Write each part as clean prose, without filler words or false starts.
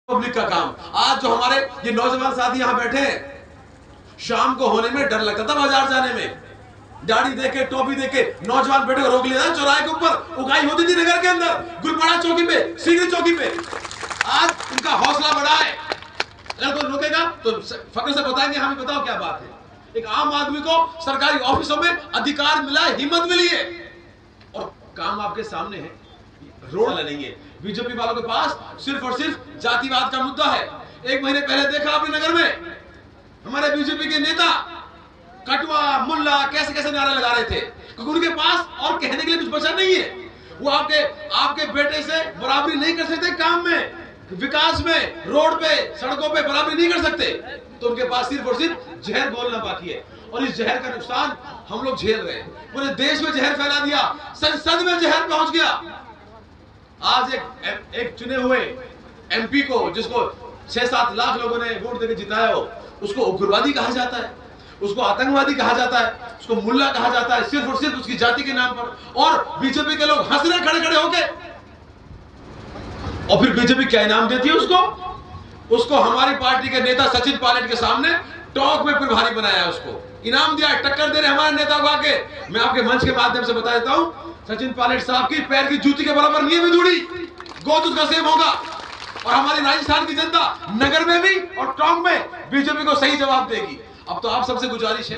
Public का काम। आज जो हमारे ये नौजवान साथी यहाँ बैठे हैं, शाम को होने में डर लगता था बाजार जाने में, दाढ़ी देके टोपी देके नौजवान बैठे को रोक लिया चौराहे के ऊपर, उगाई होती थी नगर के अंदर, गुलपाड़ा चौकी पे, सीगरी चौकी पे। आज उनका हौसला बढ़ा है। अगर कोई रोकेगा तो फक्र से बताएंगे हमें बताओ क्या बात है। एक आम आदमी को सरकारी ऑफिसों में अधिकार मिला है, हिम्मत मिली है, और काम आपके सामने है। रोड नहीं है। बीजेपी वालों के पास सिर्फ और सिर्फ जातिवाद का मुद्दा है। एक महीने पहले देखा आपने नगर में हमारे बीजेपी के नेता कटवा मुल्ला कैसे कैसे नारे लगा रहे थे, क्योंकि उनके पास और कहने के लिए कुछ बचा नहीं है। वो आपके बेटे से बराबरी नहीं कर सकते, काम में, विकास में, रोड पे, सड़कों पे बराबरी नहीं कर सकते, तो उनके पास सिर्फ और सिर्फ जहर बोलना बाकी है। और इस जहर का नुकसान हम लोग झेल रहे हैं। पूरे देश में जहर फैला दिया, संसद में जहर पहुंच गया। आज एक चुने हुए एमपी को, जिसको 6-7 लाख लोगों ने वोट देकर जिताया हो, उसको उग्रवादी कहा जाता है, उसको आतंकवादी कहा जाता है, उसको मुल्ला कहा जाता है, सिर्फ और सिर्फ उसकी जाति के नाम पर। और बीजेपी के लोग हंस रहे खड़े खड़े होके। और फिर बीजेपी क्या इनाम देती है उसको हमारी पार्टी के नेता सचिन पायलट के सामने टॉक में प्रभारी बनाया है, उसको इनाम दिया है, टक्कर दे रहे हमारे नेता को आके। मैं आपके मंच के माध्यम से बता देता हूं, सचिन पायलट साहब की पैर की जूती के बराबर नहीं है दूड़ी, गोद उसका सेम होगा। और हमारी राजस्थान की जनता नगर में भी और टोंक में बीजेपी को सही जवाब देगी। अब तो आप सबसे गुजारिश है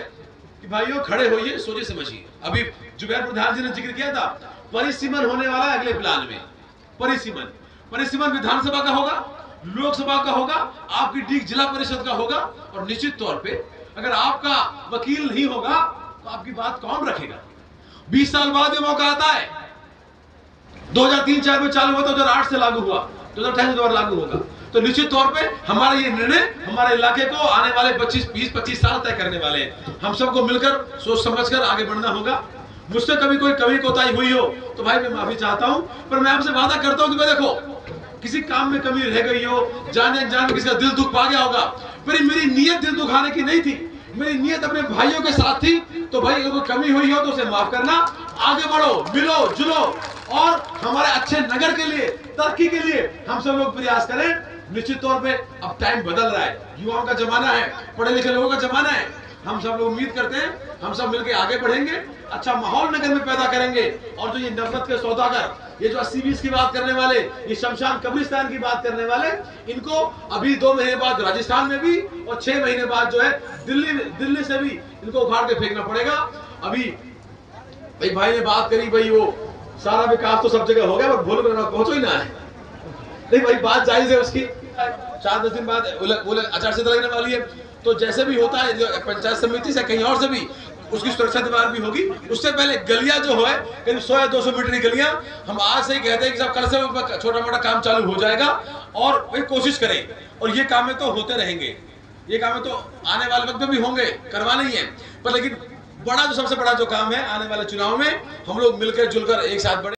कि भाइयों खड़े होइए, सोचिए समझिए। अभी जुबैर प्रधान जी ने जिक्र किया था, परिसीमन होने वाला है अगले प्लान में। परिसीमन विधानसभा का होगा, लोकसभा का होगा, आपकी डीग जिला परिषद का होगा। और निश्चित तौर पे अगर आपका वकील नहीं होगा तो आपकी बात कौन रखेगा। 20 साल बाद ये मौका आता है। 2003-4 में चालू हुआ, 2008 से लागू हुआ, 2028 दोबारा लागू होगा। तो निश्चित तौर पे हमारा ये निर्णय हमारे इलाके को आने वाले 20-25 साल तय करने वाले हैं। हम सबको मिलकर सोच समझकर आगे बढ़ना होगा। मुझसे कभी कोई कमी कोताही हुई हो तो भाई मैं माफी चाहता हूं, पर मैं आपसे वादा करता हूं कि मैं देखो किसी काम में कमी रह गई हो, जाने अनजाने किसी का दिल दुख पा गया होगा, पर मेरी नीयत दिल दुखाने की नहीं थी, मेरी नीयत अपने भाइयों के साथ थी। तो भाई अगर कोई कमी हुई हो तो उसे माफ करना, आगे बढ़ो, मिलो जुलो, और हमारे अच्छे नगर के लिए, तरक्की के लिए हम सब लोग प्रयास करें। निश्चित तौर पे अब टाइम बदल रहा है, युवाओं का जमाना है, पढ़े लिखे लोगों का जमाना है। हम सब लोग उम्मीद करते हैं हम सब मिलकर आगे बढ़ेंगे, अच्छा माहौल नगर में पैदा करेंगे। और जो ये नफरत के सौदागर, ये जो 80-20 की बात करने वाले, ये शमशान कब्रिस्तान की बात करने वाले, इनको अभी 2 महीने बाद राजस्थान में भी और 6 महीने बाद जो है दिल्ली से भी इनको उखाड़ के फेंकना पड़ेगा। अभी भाई ने बात करी, भाई वो सारा विकास तो सब जगह हो गया, पर भूल पहुंचो ही ना है। नहीं भाई, बात जायज है उसकी। 4-10 दिन बाद आचार संहिता लगने वाली है, तो जैसे भी होता है पंचायत समिति से कहीं और से भी उसकी सुरक्षा दीवार भी होगी। उससे पहले गलियां जो है करीब 100 या 200 मीटर की गलियां, हम आज से ही कहते हैं कि सब कल से छोटा मोटा काम चालू हो जाएगा। और वही कोशिश करें, और ये काम तो होते रहेंगे, ये काम तो आने वाले वक्त में भी होंगे, करवाना ही है। पर लेकिन बड़ा जो सबसे बड़ा जो काम है, आने वाले चुनाव में हम लोग मिलकर जुलकर एक साथ बढ़े।